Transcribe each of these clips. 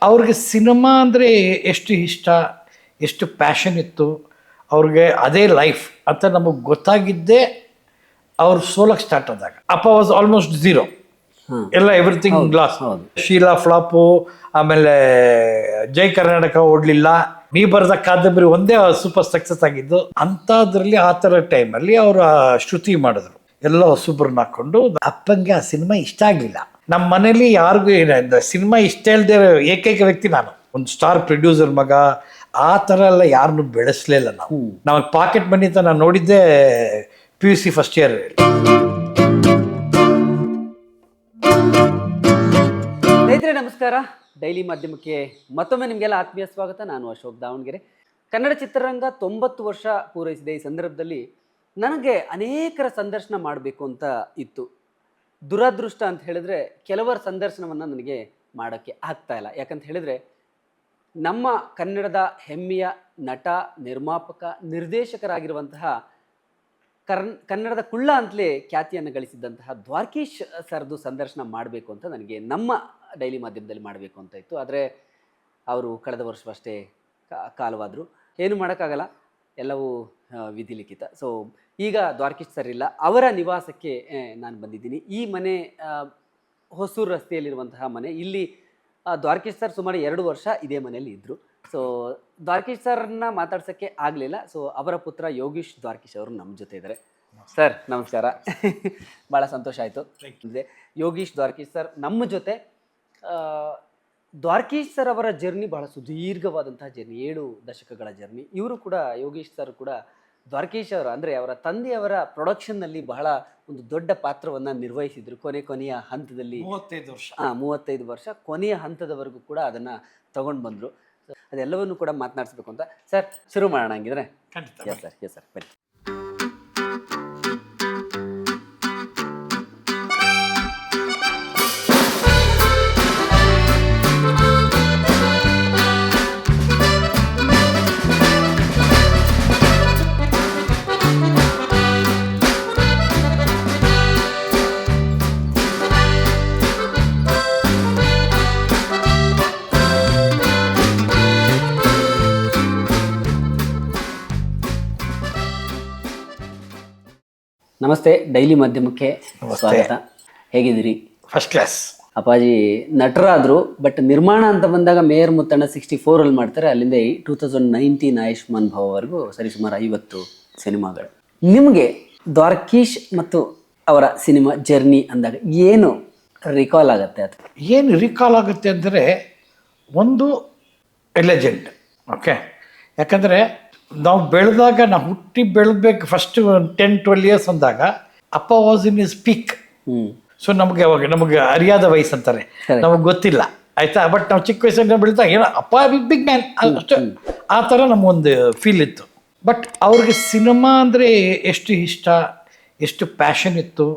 ಅವ್ರಿಗೆ ಸಿನಿಮಾ ಅಂದರೆ ಎಷ್ಟು ಇಷ್ಟ, ಎಷ್ಟು ಪ್ಯಾಷನ್ ಇತ್ತು ಅವ್ರಿಗೆ, ಅದೇ ಲೈಫ್ ಅಂತ ನಮಗೆ ಗೊತ್ತಾಗಿದ್ದೇ ಅವ್ರು ಸೋಲಕ್ಕೆ ಸ್ಟಾರ್ಟ್ ಆದಾಗ. ಅಪ್ಪ ವಾಸ್ ಆಲ್ಮೋಸ್ಟ್ ಝೀರೋ, ಎಲ್ಲ ಎವ್ರಿಥಿಂಗ್ ಲಾಸ್. ಶೀಲಾ ಫ್ಲಾಪು, ಆಮೇಲೆ ಜೈ ಕರ್ನಾಟಕ ಓಡಲಿಲ್ಲ, ನೀ ಬರೆದ ಕಾದಂಬರಿ ಒಂದೇ ಸೂಪರ್ ಸಕ್ಸಸ್ ಆಗಿದ್ದು. ಅಂಥದ್ರಲ್ಲಿ ಆ ಥರ ಟೈಮಲ್ಲಿ ಅವರು ಶ್ರುತಿ ಮಾಡಿದ್ರು, ಎಲ್ಲ ಹೊಸಬ್ರನ್ನ ಹಾಕ್ಕೊಂಡು. ಅಪ್ಪಂಗೆ ಆ ಸಿನಿಮಾ ಇಷ್ಟ ಆಗಲಿಲ್ಲ. ನಮ್ಮ ಮನೇಲಿ ಯಾರಿಗೂ ಸಿನಿಮಾ ಇಷ್ಟ ಇಲ್ಲದೆ ಏಕೈಕ ವ್ಯಕ್ತಿ ನಾನು. ಒಂದು ಸ್ಟಾರ್ ಪ್ರೊಡ್ಯೂಸರ್ ಮಗ, ಆ ಥರ ಎಲ್ಲ ಯಾರನ್ನೂ ಬೆಳೆಸಲಿಲ್ಲ ನಾವು. ನಾವು ಪಾಕೆಟ್ ಮನಿ ಅಂತ ನಾನು ನೋಡಿದ್ದೆ PUC ಫಸ್ಟ್ ಇಯರ್. ಸ್ನೇಹಿತರೆ ನಮಸ್ಕಾರ, ಡೈಲಿ ಮಾಧ್ಯಮಕ್ಕೆ ಮತ್ತೊಮ್ಮೆ ನಿಮಗೆಲ್ಲ ಆತ್ಮೀಯ ಸ್ವಾಗತ. ನಾನು ಅಶೋಕ್ ದಾವಣಗೆರೆ. ಕನ್ನಡ ಚಿತ್ರರಂಗ 90 ವರ್ಷ ಪೂರೈಸಿದೆ. ಈ ಸಂದರ್ಭದಲ್ಲಿ ನನಗೆ ಅನೇಕರ ಸಂದರ್ಶನ ಮಾಡಬೇಕು ಅಂತ ಇತ್ತು. ದುರದೃಷ್ಟ ಅಂತ ಹೇಳಿದ್ರೆ ಕೆಲವರ ಸಂದರ್ಶನವನ್ನು ನನಗೆ ಮಾಡೋಕ್ಕೆ ಆಗ್ತಾ ಇಲ್ಲ. ಯಾಕಂತ ಹೇಳಿದರೆ ನಮ್ಮ ಕನ್ನಡದ ಹೆಮ್ಮೆಯ ನಟ, ನಿರ್ಮಾಪಕ, ನಿರ್ದೇಶಕರಾಗಿರುವಂತಹ ಕನ್ನಡದ ಕುಳ್ಳ ಅಂತಲೇ ಖ್ಯಾತಿಯನ್ನು ಗಳಿಸಿದ್ದಂತಹ ದ್ವಾರಕೀಶ್ ಸರ್ದು ಸಂದರ್ಶನ ಮಾಡಬೇಕು ಅಂತ ನನಗೆ ನಮ್ಮ ಡೈಲಿ ಮಾಧ್ಯಮದಲ್ಲಿ ಮಾಡಬೇಕು ಅಂತ ಇತ್ತು. ಆದರೆ ಅವರು ಕಳೆದ ವರ್ಷವಷ್ಟೇ ಕಾಲವಾದರು. ಏನು ಮಾಡೋಕ್ಕಾಗಲ್ಲ, ಎಲ್ಲವೂ ವಿಧಿಲಿಖಿತ. ಸೊ ಈಗ ದ್ವಾರಕೀಶ್ ಸರ್ ಇಲ್ಲ, ಅವರ ನಿವಾಸಕ್ಕೆ ನಾನು ಬಂದಿದ್ದೀನಿ. ಈ ಮನೆ ಹೊಸೂರು ರಸ್ತೆಯಲ್ಲಿರುವಂತಹ ಮನೆ. ಇಲ್ಲಿ ದ್ವಾರಕೀಶ್ ಸರ್ ಸುಮಾರು 2 ವರ್ಷ ಇದೇ ಮನೆಯಲ್ಲಿ ಇದ್ದರು. ಸೊ ದ್ವಾರಕೀಶ್ ಸರ್ನ ಮಾತಾಡ್ಸೋಕ್ಕೆ ಆಗಲಿಲ್ಲ. ಸೊ ಅವರ ಪುತ್ರ ಯೋಗೀಶ್ ದ್ವಾರಕೀಶ್ ಅವರು ನಮ್ಮ ಜೊತೆ ಇದ್ದಾರೆ. ಸರ್ ನಮಸ್ಕಾರ, ಭಾಳ ಸಂತೋಷ ಆಯಿತು. ಯೋಗೀಶ್ ದ್ವಾರಕೀಶ್ ಸರ್ ನಮ್ಮ ಜೊತೆ. ದ್ವಾರಕೀಶ್ ಸರ್ ಅವರ ಜರ್ನಿ ಬಹಳ ಸುದೀರ್ಘವಾದಂತಹ ಜರ್ನಿ, 7 ದಶಕಗಳ ಜರ್ನಿ. ಇವರು ಕೂಡ, ಯೋಗೀಶ್ ಸರ್ ಕೂಡ ದ್ವಾರಕೀಶ್ ಅವರು ಅಂದರೆ ಅವರ ತಂದೆಯವರ ಪ್ರೊಡಕ್ಷನ್ನಲ್ಲಿ ಬಹಳ ಒಂದು ದೊಡ್ಡ ಪಾತ್ರವನ್ನು ನಿರ್ವಹಿಸಿದರು. ಕೊನೆಯ ಹಂತದಲ್ಲಿ 35 ವರ್ಷ ಕೊನೆಯ ಹಂತದವರೆಗೂ ಕೂಡ ಅದನ್ನು ತಗೊಂಡು ಬಂದರು. ಅದೆಲ್ಲವನ್ನು ಕೂಡ ಮಾತನಾಡಿಸ್ಬೇಕು ಅಂತ. ಸರ್ ಶುರು ಮಾಡೋಣ ಹಂಗಿದ್ರೆ? ಎಸ್ ಸರ್ ಬನ್ನಿ. ನಮಸ್ತೆ, ಡೈಲಿ ಮಾಧ್ಯಮಕ್ಕೆ ಸ್ವಾಗತ. ಹೇಗಿದ್ದೀರಿ? First class. ಅಪ್ಪಾಜಿ ನಟರಾದರು, ಬಟ್ ನಿರ್ಮಾಣ ಅಂತ ಬಂದಾಗ ಮೇಯರ್ ಮುತ್ತಣ್ಣ 64 ಮಾಡ್ತಾರೆ. ಅಲ್ಲಿಂದ 2019 ಆಯುಷ್ಮಾನ್ ಭವವರೆಗೂ ಸರಿಸುಮಾರು 50 ಸಿನಿಮಾಗಳು. ನಿಮಗೆ ದ್ವಾರಕೀಶ್ ಮತ್ತು ಅವರ ಸಿನಿಮಾ ಜರ್ನಿ ಅಂದಾಗ ಏನು ರಿಕಾಲ್ ಆಗುತ್ತೆ? ಅದು ಏನು ರಿಕಾಲ್ ಆಗುತ್ತೆ ಅಂದರೆ, ಒಂದು ಲೆಜೆಂಡ್. ಓಕೆ, ಯಾಕಂದರೆ ನಾವು ಬೆಳೆದಾಗ, ನಾವು ಹುಟ್ಟಿ ಬೆಳೆದ್ಬೇಕು ಫಸ್ಟ್ 10-12 ಇಯರ್ಸ್ ಅಂದಾಗ ಅಪ್ಪ was in is peak. So ನಮಗೆ ಅವಾಗ ನಮಗೆ ಅರಿಯಾದ ವಯಸ್ಸು ಅಂತಾರೆ, ನಮಗೆ ಗೊತ್ತಿಲ್ಲ ಆಯಿತಾ. ಬಟ್ ನಾವು ಚಿಕ್ಕ ವಯಸ್ಸಲ್ಲಿ ಬೆಳೆದಾಗ ಏನೋ ಅಪ್ಪ ಬಿಗ್ ಮ್ಯಾನ್ ಅಷ್ಟು ಆ ಥರ ನಮಗೊಂದು ಫೀಲ್ ಇತ್ತು. ಬಟ್ ಅವ್ರಿಗೆ ಸಿನಿಮಾ ಅಂದರೆ ಎಷ್ಟು ಇಷ್ಟ, ಎಷ್ಟು ಪ್ಯಾಷನ್ ಇತ್ತು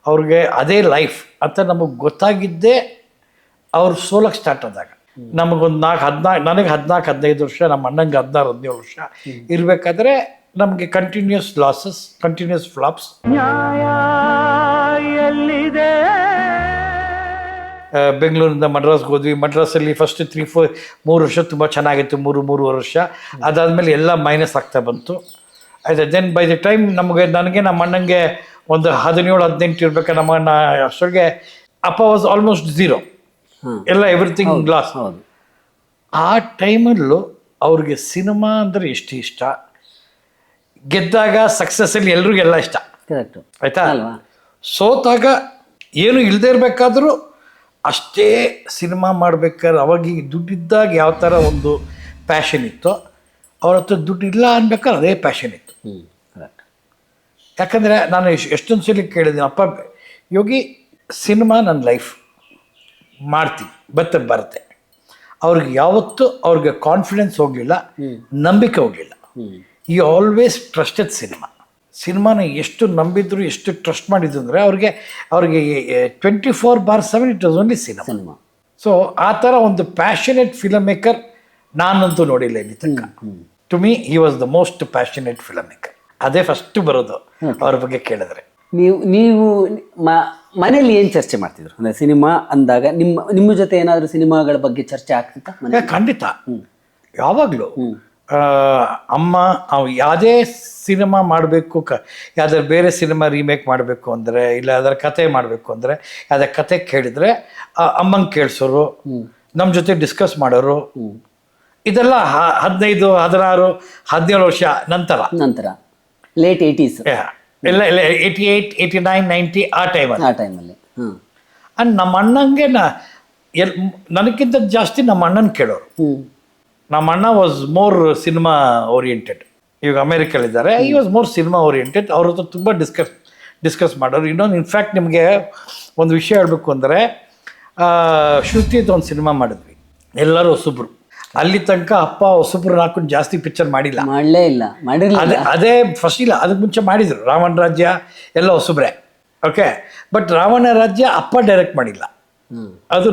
ಅವ್ರಿಗೆ, ಅದೇ ಲೈಫ್ ಅಂತ ನಮಗೆ ಗೊತ್ತಾಗಿದ್ದೇ ಅವ್ರು ಸೋಲಕ್ಕೆ ಸ್ಟಾರ್ಟ್ ಆದಾಗ. ನಮಗೊಂದು ನನಗೆ 14-15 ವರ್ಷ, ನಮ್ಮ ಅಣ್ಣಂಗೆ 16-17 ವರ್ಷ ಇರಬೇಕಾದ್ರೆ ನಮಗೆ ಕಂಟಿನ್ಯೂಸ್ ಲಾಸಸ್, ಕಂಟಿನ್ಯೂಸ್ ಫ್ಲಾಪ್ಸ್. ಬೆಂಗಳೂರಿಂದ ಮಡ್ರಾಸ್ಗೆ ಹೋದ್ವಿ. ಮಡ್ರಾಸಲ್ಲಿ ಫಸ್ಟ್ 3 ವರ್ಷ ತುಂಬ ಚೆನ್ನಾಗಿತ್ತು, 3 ವರ್ಷ. ಅದಾದಮೇಲೆ ಎಲ್ಲ ಮೈನಸ್ ಆಗ್ತಾ ಬಂತು ಆಯಿತಾ. ದೆನ್ ಬೈ ದ ಟೈಮ್ ನನಗೆ ನಮ್ಮ ಅಣ್ಣಂಗೆ ಒಂದು 17-18 ಇರ್ಬೇಕು. ನಮ್ಮ ಅಣ್ಣ ಅಷ್ಟೊಳಗೆ ಅಪ್ಪ ವಾಸ್ ಆಲ್ಮೋಸ್ಟ್ ಝೀರೋ, ಎಲ್ಲ ಎವ್ರಿಥಿಂಗ್ ಲಾಸ್. ಆ ಟೈಮಲ್ಲೂ ಅವ್ರಿಗೆ ಸಿನಿಮಾ ಅಂದರೆ ಎಷ್ಟು ಇಷ್ಟ. ಗೆದ್ದಾಗ ಸಕ್ಸಸ್ಸಲ್ಲಿ ಎಲ್ರಿಗೆಲ್ಲ ಇಷ್ಟ ಆಯಿತಾ. ಸೋತಾಗ ಏನು ಇಲ್ಲದೆ ಇರಬೇಕಾದ್ರೂ ಅಷ್ಟೇ ಸಿನಿಮಾ ಮಾಡ್ಬೇಕಾದ್ರೆ ಅವಾಗ ದುಡ್ಡಿದ್ದಾಗ ಯಾವ ಥರ ಒಂದು ಪ್ಯಾಷನ್ ಇತ್ತು, ಅವ್ರ ಹತ್ರ ದುಡ್ಡು ಇಲ್ಲ ಅನ್ಬೇಕಾದ್ರೆ ಅದೇ ಪ್ಯಾಷನ್ ಇತ್ತು. ಯಾಕಂದರೆ ನಾನು ಎಷ್ಟೊಂದು ಸಲ ಕೇಳಿದ್ದೀನಿ, ಅಪ್ಪ ಯೋಗಿ ಸಿನಿಮಾ ನನ್ನ ಲೈಫ್ ಮಾಡ್ತೀನಿ, ಬರುತ್ತೆ. ಅವ್ರಿಗೆ ಯಾವತ್ತೂ ಅವ್ರಿಗೆ ಕಾನ್ಫಿಡೆನ್ಸ್ ಹೋಗಲಿಲ್ಲ, ನಂಬಿಕೆ ಹೋಗಲಿಲ್ಲ. ಈ ಆಲ್ವೇಸ್ ಟ್ರಸ್ಟೆಡ್ ಸಿನಿಮಾನ ಎಷ್ಟು ನಂಬಿದ್ರು, ಎಷ್ಟು ಟ್ರಸ್ಟ್ ಮಾಡಿದ್ರು ಅಂದರೆ ಅವ್ರಿಗೆ 24/7 it was only cinema. So ಆ ಥರ ಒಂದು ಪ್ಯಾಷನೇಟ್ ಫಿಲಮ್ ಮೇಕರ್ ನಾನಂತೂ ನೋಡಿಲ್ಲ ಇಲ್ಲಿ ತನಕ. To me he was the most passionate film maker. ಅದೇ ಫಸ್ಟ್ ಬರೋದು ಅವ್ರ ಬಗ್ಗೆ ಕೇಳಿದ್ರೆ. ನೀವು ಮನೇಲಿ ಏನು ಚರ್ಚೆ ಮಾಡ್ತಿದ್ರು ಅಂದ್ರೆ ಸಿನಿಮಾ ಅಂದಾಗ ನಿಮ್ಮ ಜೊತೆ ಏನಾದರೂ ಸಿನಿಮಾಗಳ ಬಗ್ಗೆ ಚರ್ಚೆ ಆಗ್ತಿತ್ತಾ ಮನೆ? ಖಂಡಿತ ಯಾವಾಗಲೂ ಅಮ್ಮ ಯಾವುದೇ ಸಿನಿಮಾ ಮಾಡಬೇಕು ಯಾವ್ದಾದ್ರು ಬೇರೆ ಸಿನಿಮಾ ರೀಮೇಕ್ ಮಾಡಬೇಕು ಅಂದರೆ ಇಲ್ಲ ಯಾವ್ದಾರ ಕತೆ ಮಾಡಬೇಕು ಅಂದರೆ ಯಾವ್ದಾರ ಕತೆ ಕೇಳಿದರೆ ಅಮ್ಮಂಗೆ ಕೇಳಿಸೋರು, ನಮ್ಮ ಜೊತೆ ಡಿಸ್ಕಸ್ ಮಾಡೋರು. ಇದೆಲ್ಲ 15, 16, 17 ವರ್ಷ ನಂತರ ಲೇಟ್ 80s ಎಲ್ಲ 88, 89, 90 ಆ ಟೈಮಲ್ಲಿ ಅಂಡ್ ನಮ್ಮ ಅಣ್ಣಂಗೆ ನನಗಿಂತ ಜಾಸ್ತಿ ನಮ್ಮ ಅಣ್ಣನ ಕೇಳೋರು. ನಮ್ಮ ಅಣ್ಣ ವಾಸ್ ಮೋರ್ ಸಿನಿಮಾ ಓರಿಯೆಂಟೆಡ್. ಇವಾಗ ಅಮೇರಿಕಲ್ಲಿದ್ದಾರೆ. ಈ ವಾಸ್ ಮೋರ್ ಸಿನಿಮಾ ಓರಿಯೆಂಟೆಡ್. ಅವ್ರ ಹತ್ರ ತುಂಬ ಡಿಸ್ಕಸ್ ಮಾಡೋರು. ಇನ್ನೊಂದು ಇನ್ಫ್ಯಾಕ್ಟ್ ನಿಮಗೆ ಒಂದು ವಿಷಯ ಹೇಳಬೇಕು ಅಂದರೆ, ಶ್ರುತಿದು ಒಂದು ಸಿನಿಮಾ ಮಾಡಿದ್ವಿ, ಎಲ್ಲರೂ ಹೊಸಬ್ರು. ಅಲ್ಲಿ ತನಕ ಅಪ್ಪ ಹೊಸಬ್ರು ಹಾಕೊಂಡು ಜಾಸ್ತಿ ಪಿಕ್ಚರ್ ಮಾಡಲೇ ಇಲ್ಲ. ಅದೇ ಫಸ್ಟ್ ಇಲ್ಲ, ಅದಕ್ಕೆ ಮುಂಚೆ ಮಾಡಿದರು. ರಾವಣ ರಾಜ್ಯ ಎಲ್ಲ ಹೊಸಬ್ರೆ, ಓಕೆ. ಬಟ್ ರಾವಣ ರಾಜ್ಯ ಅಪ್ಪ ಡೈರೆಕ್ಟ್ ಮಾಡಿಲ್ಲ, ಅದು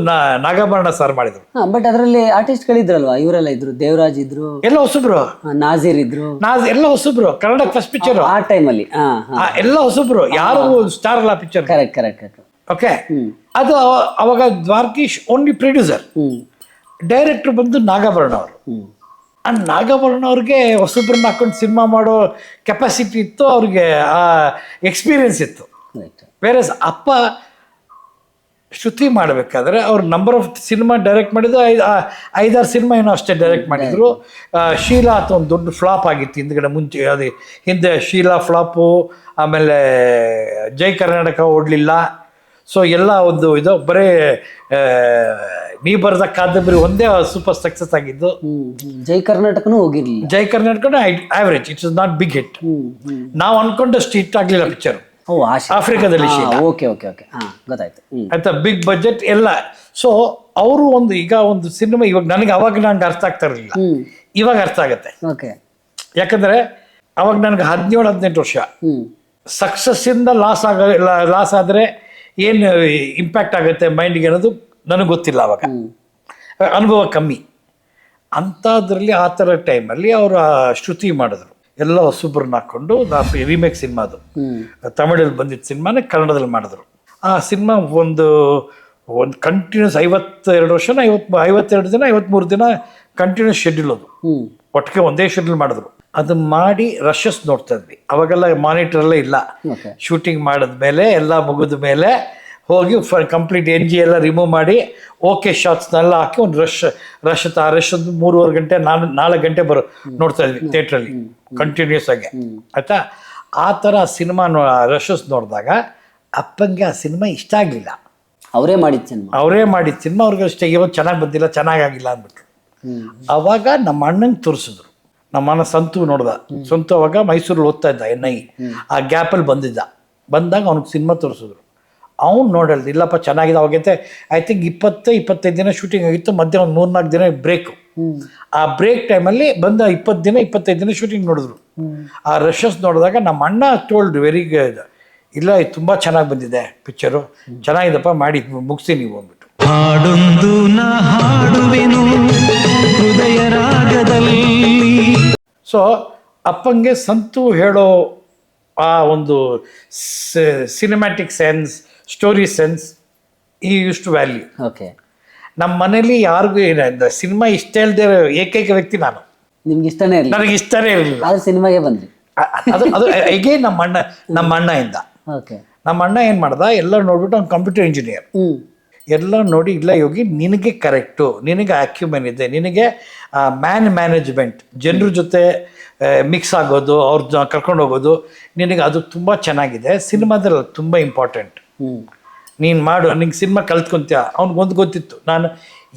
ನಾಗಾಭರಣ ಸರ್ ಮಾಡಿದ್ರು. ಬಟ್ ಅದರಲ್ಲಿ ಆರ್ಟಿಸ್ಟ್ಗಳಿದ್ರಲ್ವಾ, ಇವರೆಲ್ಲ ಇದ್ರು, ದೇವರಾಜ್ ಇದ್ರು, ಎಲ್ಲ ಹೊಸಬ್ರು, ನಾಜೀರ್ ಇದ್ರು, ಎಲ್ಲ ಹೊಸಬ್ರು. ಕನ್ನಡ ಫಸ್ಟ್ ಪಿಕ್ಚರ್ ಆ ಟೈಮಲ್ಲಿ ಎಲ್ಲ ಹೊಸಬ್ರು, ಯಾರು ಸ್ಟಾರ್ ಅಲ್ಲ ಪಿಕ್ಚರ್. Correct okay. ಅದು ಅವಾಗ ದ್ವಾರಕೀಶ್ ಓನ್ಲಿ ಪ್ರೊಡ್ಯೂಸರ್, ಡೈರೆಕ್ಟರ್ ಬಂದು ನಾಗಾಭರಣ ಅವರು. ಅಂಡ್ ನಾಗಾಭರಣ ಅವ್ರಿಗೆ ಹೊಸಬ್ರನ್ನ ಹಾಕೊಂಡು ಸಿನಿಮಾ ಮಾಡೋ ಕೆಪಾಸಿಟಿ ಇತ್ತು, ಅವ್ರಿಗೆ ಆ ಎಕ್ಸ್ಪೀರಿಯನ್ಸ್ ಇತ್ತು. ಬೇರೆ ಅಪ್ಪ ಶ್ರುತಿ ಮಾಡಬೇಕಾದ್ರೆ ಅವ್ರು ನಂಬರ್ ಆಫ್ ಸಿನಿಮಾ ಡೈರೆಕ್ಟ್ ಮಾಡಿದ್ದು 5-6 ಸಿನಿಮಾ ಏನೋ ಅಷ್ಟೇ ಡೈರೆಕ್ಟ್ ಮಾಡಿದ್ರು. ಶೀಲಾ ಅಂತ ಒಂದು ದೊಡ್ಡ ಫ್ಲಾಪ್ ಆಗಿತ್ತು ಹಿಂದ್ಗಡೆ, ಮುಂಚೆ ಅದು ಹಿಂದೆ ಶೀಲಾ ಫ್ಲಾಪು, ಆಮೇಲೆ ಜೈ ಕರ್ನಾಟಕ ಓಡಲಿಲ್ಲ. ಸೊ ಎಲ್ಲ ಒಂದು ಇದು ಬರೀ ನೀ ಬರೆದ ಕಾದಂಬರಿ ಒಂದೇ ಸೂಪರ್ ಸಕ್ಸಸ್ ಆಗಿದ್ದು. ಜೈ ಕರ್ನಾಟಕನೂ ಹೋಗಿರ್ಲಿಲ್ಲ. ಜೈ ಕರ್ನಾಟಕನೂ average, it's not big hit. ನಾವು ಅನ್ಕೊಂಡಷ್ಟು ಹಿಟ್ ಆಗಲಿಲ್ಲ ಪಿಕ್ಚರ್. ಆಫ್ರಿಕಾದಲ್ಲಿ ಗೊತ್ತಾಯ್ತು ಆಯ್ತಾ, ಬಿಗ್ ಬಜೆಟ್ ಎಲ್ಲ. ಸೊ ಅವರು ಈಗ ಒಂದು ಸಿನಿಮಾ ಇವಾಗ ಅವಾಗ ನಂಗೆ ಅರ್ಥ ಆಗ್ತಾ ಇರಲಿಲ್ಲ, ಇವಾಗ ಅರ್ಥ ಆಗತ್ತೆ. ಯಾಕಂದ್ರೆ ಅವಾಗ ನನಗೆ 17-18 ವರ್ಷ. ಸಕ್ಸಸ್ ಇಂದ ಲಾಸ್ ಆದ್ರೆ ಏನು ಇಂಪ್ಯಾಕ್ಟ್ ಆಗುತ್ತೆ ಮೈಂಡ್ಗೆ ಅನ್ನೋದು ನನಗೆ ಗೊತ್ತಿಲ್ಲ. ಅವಾಗ ಅನುಭವ ಕಮ್ಮಿ. ಅಂಥದ್ರಲ್ಲಿ ಆ ಥರ ಟೈಮಲ್ಲಿ ಅವರು ಶ್ರುತಿ ಮಾಡಿದ್ರು, ಎಲ್ಲ ಹೊಸಬ್ರನ್ನ ಹಾಕ್ಕೊಂಡು ರೀಮೇಕ್ ಸಿನಿಮಾದು. ತಮಿಳಲ್ಲಿ ಬಂದಿದ್ದ ಸಿನಿಮಾನ ಕನ್ನಡದಲ್ಲಿ ಮಾಡಿದ್ರು. ಆ ಸಿನಿಮಾ ಒಂದು ಕಂಟಿನ್ಯೂಸ್ 52 ವರ್ಷನ 52 ದಿನ 53 ದಿನ ಕಂಟಿನ್ಯೂಸ್ ಶೆಡ್ಯೂಲ್. ಅದು ಒಟ್ಟಿಗೆ ಒಂದೇ ಶೆಡ್ಯೂಲ್ ಮಾಡಿದ್ರು. ಅದು ಮಾಡಿ ರಶಸ್ ನೋಡ್ತಾ ಇದ್ವಿ. ಅವಾಗೆಲ್ಲ ಮಾನಿಟರ್ ಎಲ್ಲ ಇಲ್ಲ. ಶೂಟಿಂಗ್ ಮಾಡಿದ್ಮೇಲೆ ಎಲ್ಲ ಮುಗಿದ ಮೇಲೆ ಹೋಗಿ ಕಂಪ್ಲೀಟ್ NG ಎಲ್ಲ ರಿಮೂವ್ ಮಾಡಿ ಓಕೆ ಶಾಟ್ಸ್ನೆಲ್ಲ ಹಾಕಿ ಒಂದು ರಶ್ ಆ ರಶ್ 3-4 ಗಂಟೆ 4 ಗಂಟೆ ನೋಡ್ತಾ ಇದ್ವಿ ಥಿಯೇಟ್ರಲ್ಲಿ ಕಂಟಿನ್ಯೂಸ್ ಆಗಿ. ಆಯ್ತಾ, ಆ ಥರ ಸಿನಿಮಾ ರಶಸ್ ನೋಡಿದಾಗ ಅಪ್ಪಂಗೆ ಆ ಸಿನಿಮಾ ಇಷ್ಟ ಆಗಲಿಲ್ಲ. ಅವರೇ ಮಾಡಿದ ಸಿನಿಮಾ ಅವ್ರಿಗೆ ಅಷ್ಟೇ, ಇವತ್ತು ಚೆನ್ನಾಗಿ ಬಂದಿಲ್ಲ, ಚೆನ್ನಾಗಾಗಿಲ್ಲ ಅಂದ್ಬಿಟ್ರು. ಅವಾಗ ನಮ್ಮ ಅಣ್ಣಂಗೆ ತೋರಿಸಿದ್ರು. ನಮ್ಮ ಅಣ್ಣ ಸಂತು ನೋಡ್ದ. ಸಂತು ಅವಾಗ ಮೈಸೂರಲ್ಲಿ ಓದ್ತಾ ಇದ್ದ NI. ಆ ಗ್ಯಾಪಲ್ಲಿ ಬಂದಾಗ ಅವ್ನಿಗೆ ಸಿನಿಮಾ ತೋರಿಸಿದ್ರು. ಅವ್ನು ನೋಡಲ್ದು, ಇಲ್ಲಪ್ಪ ಚೆನ್ನಾಗಿದೆ. ಅವಾಗೈತೆ ಐ ಥಿಂಕ್ 20-25 ದಿನ ಶೂಟಿಂಗ್ ಆಗಿತ್ತು, ಮಧ್ಯೆ ಒಂದು 3-4 ದಿನ ಬ್ರೇಕು. ಆ ಬ್ರೇಕ್ ಟೈಮಲ್ಲಿ ಬಂದ 25 ದಿನ ಶೂಟಿಂಗ್ ನೋಡಿದ್ರು. ಆ ರಶಸ್ ನೋಡಿದಾಗ ನಮ್ಮ ಅಣ್ಣ ಟೋಲ್ಡ್ ವೆರಿ ಇಲ್ಲ, ಇದು ತುಂಬ ಚೆನ್ನಾಗಿ ಬಂದಿದೆ ಪಿಕ್ಚರು, ಚೆನ್ನಾಗಿದೆಪ್ಪ, ಮಾಡಿ ಮುಗಿಸಿ ನೀವು ಅಂದ್ಬಿಟ್ಟು. ಸೊ ಅಪ್ಪಂಗೆ ಸಂತು ಹೇಳೋ ಆ ಒಂದು ಸಿನಿಮ್ಯಾಟಿಕ್ ಸೆನ್ಸ್, ಸ್ಟೋರಿ ಸೆನ್ಸ್ ಈ ಯೂಸ್ ಟು ವ್ಯಾಲ್ಯೂ. ಓಕೆ. ನಮ್ಮ ಮನೇಲಿ ಯಾರಿಗೂ ಸಿನಿಮಾ ಇಷ್ಟ ಇಲ್ಲದೆ ಏಕೈಕ ವ್ಯಕ್ತಿ ನಾನು. ನಿಮ್ಗೆ ಇಷ್ಟನೇ ಇರಲಿಲ್ಲ? ನನಗೆ ಇಷ್ಟನೇ ಇರಲಿಲ್ಲ. ಸಿನಿಮಾಗೆ ಬಂದ್ರಿ. ಅದು ಹೇಗೆ ನಮ್ಮ ಅಣ್ಣಯಿಂದ. ನಮ್ಮ ಅಣ್ಣ ಏನು ಮಾಡ್ದ, ಎಲ್ಲ ನೋಡ್ಬಿಟ್ಟು ಅವ್ನು ಕಂಪ್ಯೂಟರ್ ಇಂಜಿನಿಯರ್. ಎಲ್ಲ ನೋಡಿ, ಇಲ್ಲ ಯೋಗಿ ನಿನಗೆ ಕರೆಕ್ಟು, ನಿನಗೆ ಅಕ್ಯುಮೆನ್ ಇದೆ, ನಿನಗೆ ಮ್ಯಾನೇಜ್ಮೆಂಟ್, ಜನರ ಜೊತೆ ಮಿಕ್ಸ್ ಆಗೋದು, ಅವ್ರನ್ನ ಕರ್ಕೊಂಡು ಹೋಗೋದು, ನಿನಗೆ ಅದು ತುಂಬ ಚೆನ್ನಾಗಿದೆ. ಸಿನಿಮಾದಲ್ಲಿ ತುಂಬ ಇಂಪಾರ್ಟೆಂಟ್, ನೀನು ಮಾಡು, ನಿಂಗೆ ಸಿನಿಮಾ ಕಲ್ತ್ಕೊಂತೀಯ. ಅವ್ನಿಗೊಂದು ಗೊತ್ತಿತ್ತು, ನಾನು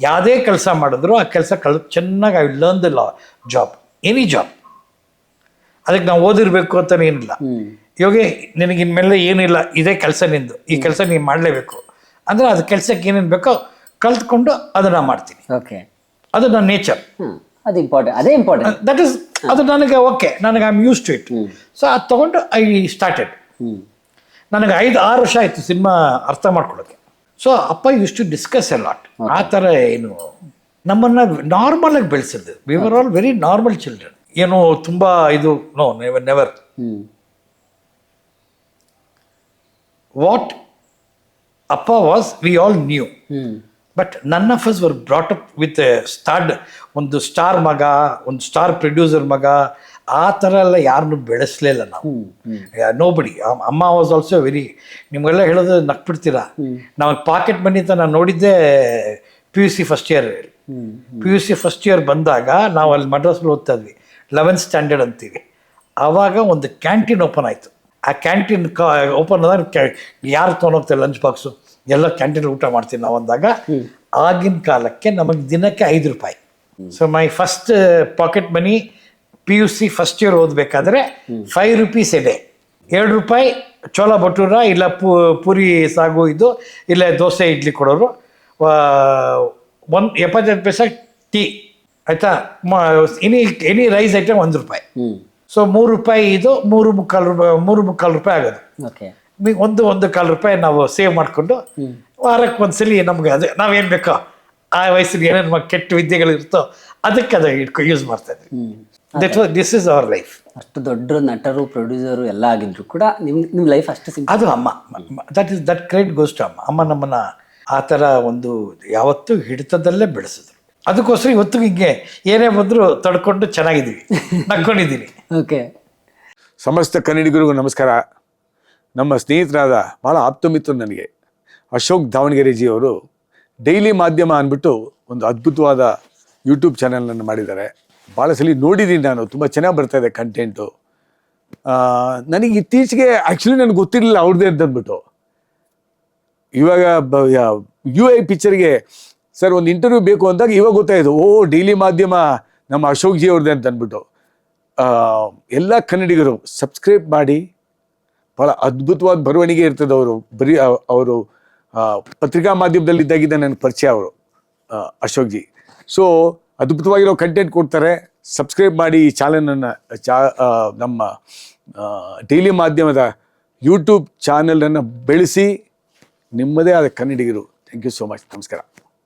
ಯಾವುದೇ ಕೆಲಸ ಮಾಡಿದ್ರು ಆ ಕೆಲಸ ಚೆನ್ನಾಗಿ I learn the job, any job. ಅದಕ್ಕೆ ನಾವು ಓದಿರಬೇಕು ಅಂತಲೇ ಏನಿಲ್ಲ. ಯೋಗಿ ನಿನಗೆ ಇನ್ಮೇಲೆ ಏನಿಲ್ಲ, ಇದೇ ಕೆಲಸ ನಿಂದು, ಈ ಕೆಲಸ ನೀನು ಮಾಡಲೇಬೇಕು ಅಂದರೆ ಅದು ಕೆಲಸಕ್ಕೆ ಏನೇನು ಬೇಕೋ ಕಲ್ತ್ಕೊಂಡು ಅದನ್ನು ಮಾಡ್ತೀನಿ. ಓಕೆ, ಅದು ನನ್ನ ನೇಚರ್. ಅದು ಇಂಪಾರ್ಟೆಂಟ್, ಅದೇ ಇಂಪಾರ್ಟೆಂಟ್. ದಟ್ ಇಸ್, ಅದು ನನಗೆ ಓಕೆ, ನನಗೆ I am use to it. So ಅದು ತೊಗೊಂಡು ಐ ಸ್ಟಾರ್ಟೆಡ್. ನನಗೆ 5-6 ವರ್ಷ ಆಯಿತು ಸಿನಿಮಾ ಅರ್ಥ ಮಾಡ್ಕೊಳ್ಳೋಕ್ಕೆ. ಸೊ ಅಪ್ಪ use to discuss a lot. ಆ ಥರ ಏನು ನಮ್ಮನ್ನು ನಾರ್ಮಲಾಗಿ ಬೆಳೆಸಿದ್ದು. We were all very normal children. ಏನು ತುಂಬ ಇದು ನೋ, ನೆವರ್. ವಾಟ್ ಅಪ್ಪ was we all knew. But none of us were brought up with ಒಂದು ಸ್ಟಾರ್ ಮಗ, ಒಂದು ಸ್ಟಾರ್ ಪ್ರೊಡ್ಯೂಸರ್ ಮಗ, ಆ ಥರ ಎಲ್ಲ ಯಾರನ್ನು ಬೆಳೆಸಲಿಲ್ಲ ನಾವು. ನೋಬಡಿ. ಅಮ್ಮ ವಾಸ್ ಆಲ್ಸೋ ವೆರಿ, ನಿಮಗೆಲ್ಲ ಹೇಳೋದು ನಕ್ಬಿಡ್ತೀರಾ, ನಾವು ಪಾಕೆಟ್ ಮನಿ ಅಂತ ನಾನು ನೋಡಿದ್ದೆ PUC first year. PUC first year ಬಂದಾಗ ನಾವು ಅಲ್ಲಿ ಮಡ್ರಾಸ್ನಲ್ಲಿ ಓದ್ತಾ ಇದ್ವಿ, 11th ಸ್ಟ್ಯಾಂಡರ್ಡ್ ಅಂತೀವಿ. ಆವಾಗ ಒಂದು ಕ್ಯಾಂಟೀನ್ ಓಪನ್ ಆಯಿತು. ಆ ಕ್ಯಾಂಟೀನ್ ಓಪನ್ ಆದಾಗ ಯಾರು ತೊಗೊಂಡೋಗ್ತಾರೆ ಲಂಚ್ ಬಾಕ್ಸು, ಎಲ್ಲ ಕ್ಯಾಂಟೀನ್ ಊಟ ಮಾಡ್ತೀವಿ ನಾವು ಅಂದಾಗ, ಆಗಿನ ಕಾಲಕ್ಕೆ ನಮಗೆ ದಿನಕ್ಕೆ 5 ರೂಪಾಯಿ. So my first pocket money PUC first year ಓದಬೇಕಾದ್ರೆ 5 rupees ಎ ಡೇ. 2 ರೂಪಾಯಿ ಚೋಳ ಭಟೂರ, ಇಲ್ಲ ಪೂರಿ ಸಾಗು ಇದು, ಇಲ್ಲ ದೋಸೆ ಇಡ್ಲಿ ಕೊಡೋರು. 75 ಪೈಸೆ ಟೀ, ಆಯಿತಾ. ಎನಿ ರೈಸ್ ಐಟಮ್ 1 ರೂಪಾಯಿ. ಸೊ 3 ರೂಪಾಯಿ ಇದು, 3.25 ರೂಪಾಯಿ ಆಗೋದು. ಒಂದು 1.25 ರೂಪಾಯಿ ನಾವು ಸೇವ್ ಮಾಡಿಕೊಂಡು ವಾರಕ್ಕೆ ಒಂದ್ಸಲಿ ನಮ್ಗೆ ಅದೇ ನಾವೇನು ಬೇಕೋ ಆ ವಯಸ್ಸಿಗೆ ಏನೇನು ಕೆಟ್ಟ ವಿದ್ಯೆಗಳಿರುತ್ತೋ ಅದಕ್ಕೆ ಅದು ಯೂಸ್ ಮಾಡ್ತಾ ಇದ್ವಿ. This is our life. ಅಷ್ಟು ದೊಡ್ಡ ನಟರು, ಪ್ರೊಡ್ಯೂಸರು ಎಲ್ಲ ಆಗಿದ್ರು ಕೂಡ ನಿಮ್ಮ ಲೈಫ್ ಅಷ್ಟು ಸಿಂಪಲ್. ಅದು ಅಮ್ಮ. ದಟ್ ಕ್ರೆಡಿಟ್ ಗೋಸ್ ಟು ಅಮ್ಮ. ಅಮ್ಮ ನಮ್ಮನ್ನ ಆ ಥರ ಒಂದು ಯಾವತ್ತೂ ಹಿಡಿತದಲ್ಲೇ ಬೆಳೆಸಿದ್ರು. ಅದಕ್ಕೋಸ್ಕರ ಇವತ್ತು ಹಿಂಗೆ ಏನೇ ಬಂದರೂ ತಡ್ಕೊಂಡು ಚೆನ್ನಾಗಿದ್ದೀವಿ, ನಕ್ಕೊಂಡಿದ್ದೀನಿ. ಓಕೆ. ಸಮಸ್ತ ಕನ್ನಡಿಗರಿಗೂ ನಮಸ್ಕಾರ. ನಮ್ಮ ಸ್ನೇಹಿತರಾದ ಭಾಳ ಆಪ್ತಮಿತ್ರ ನನಗೆ ಅಶೋಕ್ ದಾವಣಗೆರೆಜಿ ಅವರು ಡೈಲಿ ಮಾಧ್ಯಮ ಅಂದ್ಬಿಟ್ಟು ಒಂದು ಅದ್ಭುತವಾದ ಯೂಟ್ಯೂಬ್ ಚಾನಲನ್ನು ಮಾಡಿದ್ದಾರೆ. ಭಾಳ ಸಲ ನೋಡಿದ್ದೀನಿ ನಾನು, ತುಂಬ ಚೆನ್ನಾಗಿ ಬರ್ತಾಯಿದೆ ಕಂಟೆಂಟು. ನನಗೆ ಇತ್ತೀಚೆಗೆ ಆ್ಯಕ್ಚುಲಿ ನನಗೆ ಗೊತ್ತಿರಲಿಲ್ಲ ಅವ್ರದ್ದೇ ಅಂತಂದ್ಬಿಟ್ಟು. ಇವಾಗ UI ಪಿಕ್ಚರ್ಗೆ ಸರ್ ಒಂದು ಇಂಟರ್ವ್ಯೂ ಬೇಕು ಅಂದಾಗ ಇವಾಗ ಗೊತ್ತಾಯಿತು, ಡೈಲಿ ಮಾಧ್ಯಮ ನಮ್ಮ ಅಶೋಕ್ ಜಿ ಅವ್ರದ್ದೇ ಅಂತ ಅಂದ್ಬಿಟ್ಟು. ಎಲ್ಲ ಕನ್ನಡಿಗರು ಸಬ್ಸ್ಕ್ರೈಬ್ ಮಾಡಿ. ಭಾಳ ಅದ್ಭುತವಾದ ಬರವಣಿಗೆ ಇರ್ತದೆ. ಅವರು ಪತ್ರಿಕಾ ಮಾಧ್ಯಮದಲ್ಲಿ ಇದ್ದಾಗಿದ್ದ ನನಗೆ ಪರಿಚಯ ಅವರು ಅಶೋಕ್ ಜಿ. ಸೊ ಅದ್ಭುತವಾಗಿರೋ ಕಂಟೆಂಟ್ ಕೊಡ್ತಾರೆ. ಸಬ್ಸ್ಕ್ರೈಬ್ ಮಾಡಿ ಈ ಚಾನಲನ್ನು, ನಮ್ಮ ಡೈಲಿ ಮಾಧ್ಯಮದ ಯೂಟ್ಯೂಬ್ ಚಾನಲನ್ನು ಬೆಳೆಸಿ ನಿಮ್ಮದೇ ಆದ ಕನ್ನಡಿಗರು. Thank you so much. ನಮಸ್ಕಾರ.